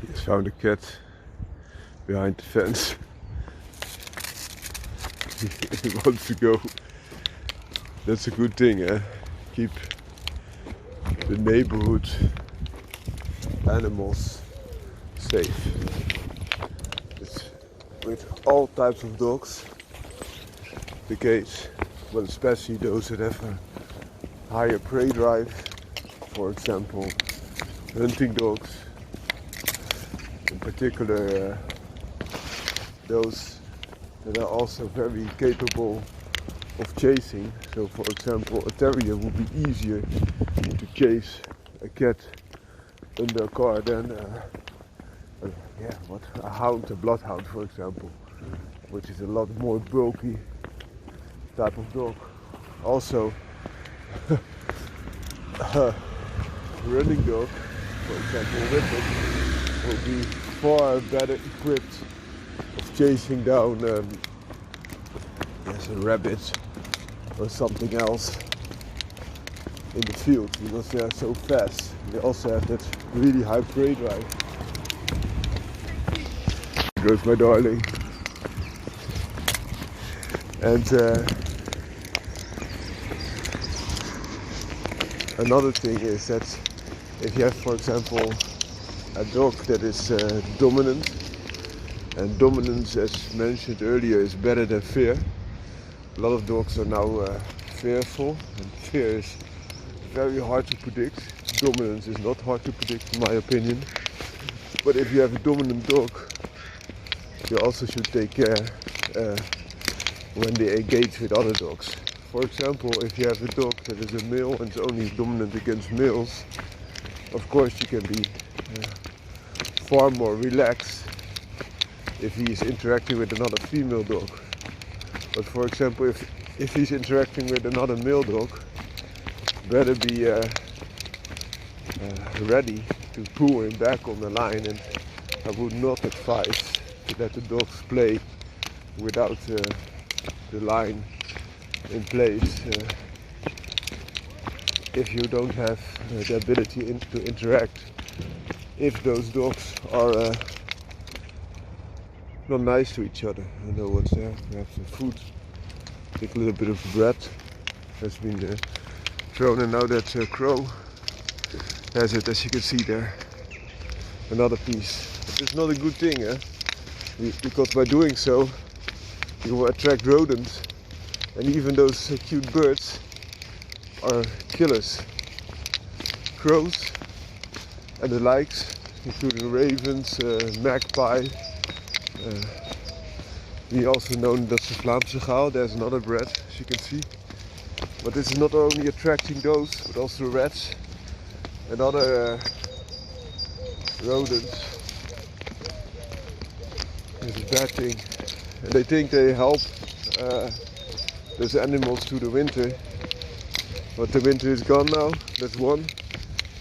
Just found a cat behind the fence. He wants to go. That's a good thing, eh? Keep the neighborhood animals safe. It's with all types of dogs the case, but especially those that have a higher prey drive, for example hunting dogs, in particular those that are also very capable of chasing. So for example a terrier would be easier to chase a cat under a car than a hound, a bloodhound for example, which is a lot more bulky type of dog. Also a running dog, for example whippet, will be far better equipped of chasing down a rabbit or something else in the field, because they are so fast. They also have that really high prey drive. There goes my darling. And another thing is that if you have, for example, a dog that is dominant, and dominance, as mentioned earlier, is better than fear. A lot of dogs are now fearful, and fear is very hard to predict. Dominance is not hard to predict, in my opinion. But if you have a dominant dog, you also should take care when they engage with other dogs. For example, if you have a dog that is a male and is only dominant against males, of course you can be far more relaxed if he is interacting with another female dog. But for example, if he's interacting with another male dog, better be ready to pull him back on the line, and I would not advise to let the dogs play without the line in place if you don't have the ability to interact. If those dogs are not nice to each other. I know what's there. We have some food. Take a little bit of bread. Has been thrown, and now that crow has it, as you can see there. Another piece. But it's not a good thing, eh? Because by doing so, you will attract rodents, and even those cute birds are killers. Crows and the likes, including ravens, magpie. We also know that's the Vlaamse gaal. There's another breed, as you can see. But this is not only attracting those, but also rats and other rodents. It's a bad thing. And they think they help those animals through the winter. But the winter is gone now, that's one.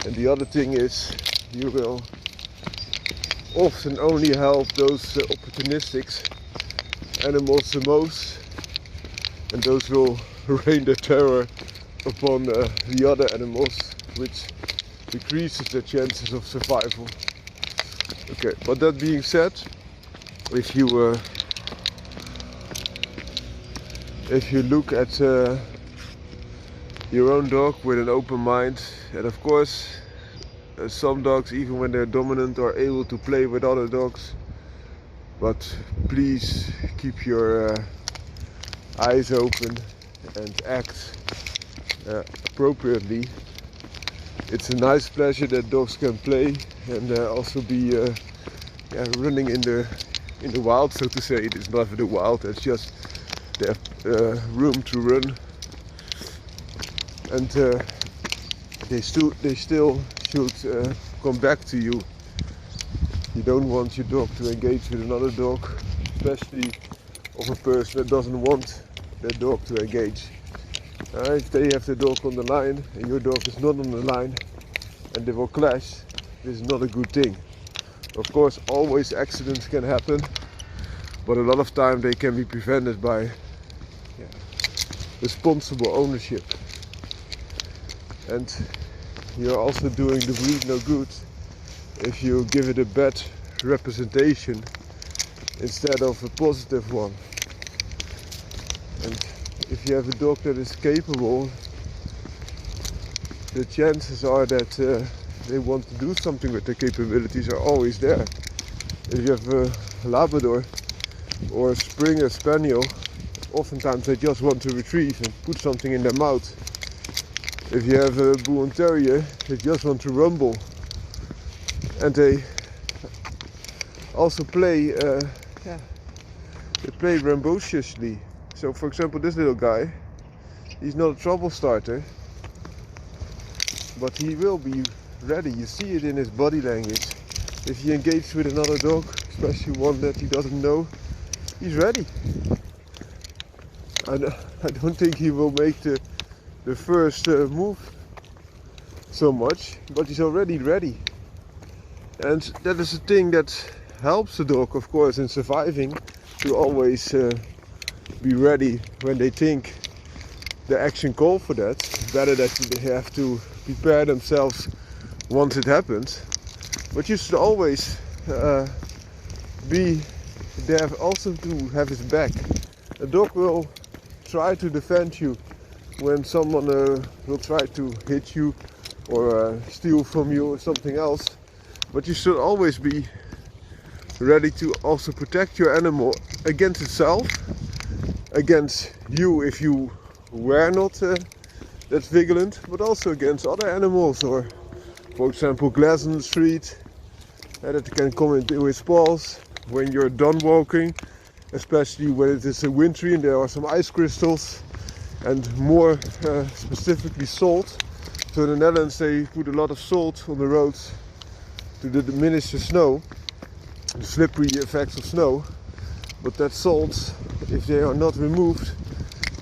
And the other thing is, you will often only help those opportunistic animals the most, and those will rain their terror upon the other animals, which decreases their chances of survival. Okay, but that being said, if you look at your own dog with an open mind, and of course some dogs, even when they're dominant, are able to play with other dogs, but please keep your eyes open and act appropriately. It's a nice pleasure that dogs can play and also be running in the wild, so to say. It is not the wild, it's just they have room to run, and they still should come back to you. You don't want your dog to engage with another dog, especially of a person that doesn't want their dog to engage. If they have the dog on the line and your dog is not on the line and they will clash, this is not a good thing. Of course, always accidents can happen, but a lot of time they can be prevented by responsible ownership. And you're also doing the breed no good if you give it a bad representation instead of a positive one. And if you have a dog that is capable, the chances are that they want to do something with their capabilities are always there. If you have a Labrador or a Springer Spaniel, oftentimes they just want to retrieve and put something in their mouth. If you have a Bull Terrier, they just want to rumble. And they also play, they play rambociously. So for example, this little guy, he's not a trouble starter, but he will be ready. You see it in his body language. If he engages with another dog, especially one that he doesn't know, he's ready. I don't think he will make the first move so much, but he's already ready. And that is a thing that helps the dog, of course, in surviving, to always be ready when they think the action call for that. It's better that they have to prepare themselves once it happens. But you should always be there also to have his back. A dog will try to defend you when someone will try to hit you or steal from you or something else. But you should always be ready to also protect your animal against itself, against you if you were not that vigilant, but also against other animals, or for example glass on the street that can come into his paws when you're done walking, especially when it is wintry and there are some ice crystals, and more specifically salt. So in the Netherlands they put a lot of salt on the roads to diminish the snow, the slippery effects of snow. But that salt, if they are not removed,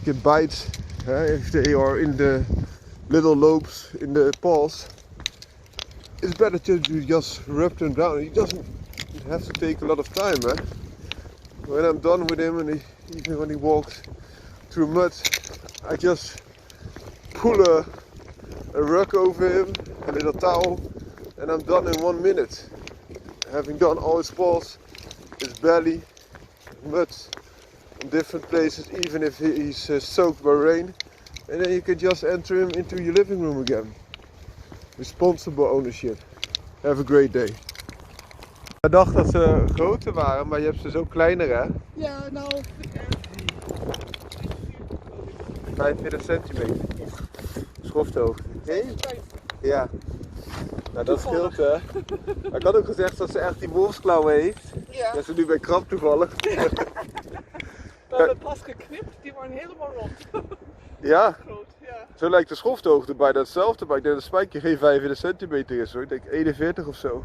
can bite. If they are in the little lobes in the paws, it's better to just rub them down. It doesn't have to take a lot of time. When I'm done with him, and even when he walks through mud, I just pull a rug over him, a little towel, and I'm done in 1 minute. Having done all his paws, his belly, mud in different places, even if he's soaked by rain, and then you can just enter him into your living room again. Responsible ownership. Have a great day. Ik dacht dat ze groter waren, maar je hebt ze zo kleiner, hè? Ja, nou... 45 centimeter. Schofthoogte. Hey? Ja. Nou, dat scheelt, hè. Maar ik had ook gezegd dat ze echt die wolfsklauwen heeft. Ja. Dat ze nu bij krab toevallig. We hebben pas geknipt, die waren helemaal rond. Ja. Groot, ja. Zo lijkt de schofthoogte bijna hetzelfde, maar ik denk dat de spijker geen 45 centimeter is hoor. Ik denk 41 of zo.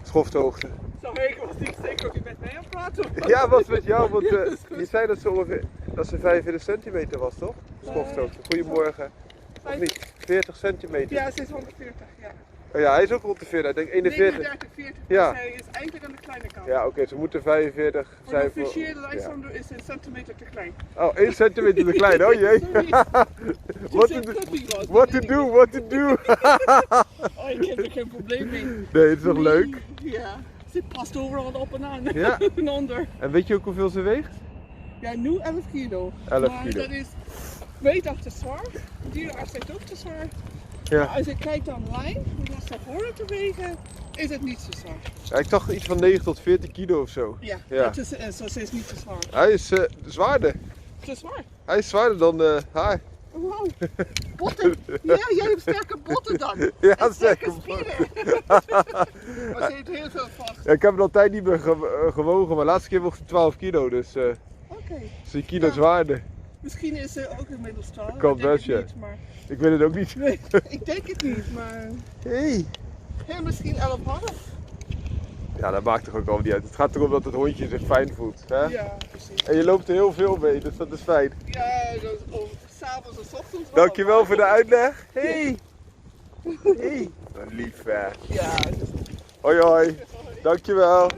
Schofthoogte. Zo, ik was niet zeker of je met mij aan het praten was. Ja, wat met jou, want je zei dat ze ongeveer dat ze 45 centimeter was, toch? Schofthoogte. Goedemorgen. Of niet? 40 centimeter. Ja, ze is 140, ja. Oh ja, hij is ook rond de 40, ik denk 41. 39, 40, Ja. dus hij is eigenlijk aan de kleine kant. Ja, oké, ze moeten 45 Voor zijn. de officiële Ijslander is een centimeter te klein. Oh, 1 centimeter te klein, oh jee. What to do, what to do. Oh, ik heb er geen probleem mee. Nee, het is toch leuk? Ja, ze past overal op en aan. Ja. En onder. En weet je ook hoeveel ze weegt? Ja, nu 11 kilo. 11 maar kilo. dat is weegt te zwaar. De dierenarts zegt ook te zwaar. Ja. Maar als je kijkt online, hoeveel ze horen te wegen, is het niet zo zwaar. Ja, ik dacht iets van 9 tot 14 kilo of zo. Ja, Ja. dat is, ze is niet te zwaar. Hij is zwaarder. Te zwaar? Hij is zwaarder dan haar. Wow, botten. Ja, jij hebt sterke botten dan. Ja, en sterke zeker. spieren. Maar ze heeft heel veel vast. Ja, ik heb hem altijd niet meer gewogen, maar de laatste keer woog ze 12 kilo, dus Oké. 10 kilo Ja. zwaarder. Misschien is ze ook inmiddels 12. Kan Ik denk best, het ja. niet, maar... Ik weet het ook niet. Nee, ik denk het niet, maar... Hey. Ja, misschien 11,5. Ja, dat maakt toch ook al niet uit. Het gaat erom dat het hondje zich fijn voelt. Hè? Ja, precies. En je loopt er heel veel mee, dus dat is fijn. Ja, dus s'avonds en 's ochtends. Dankjewel voor de uitleg. Hey. Hey. Wat lief hè. Ja, Hoi hoi. Dankjewel.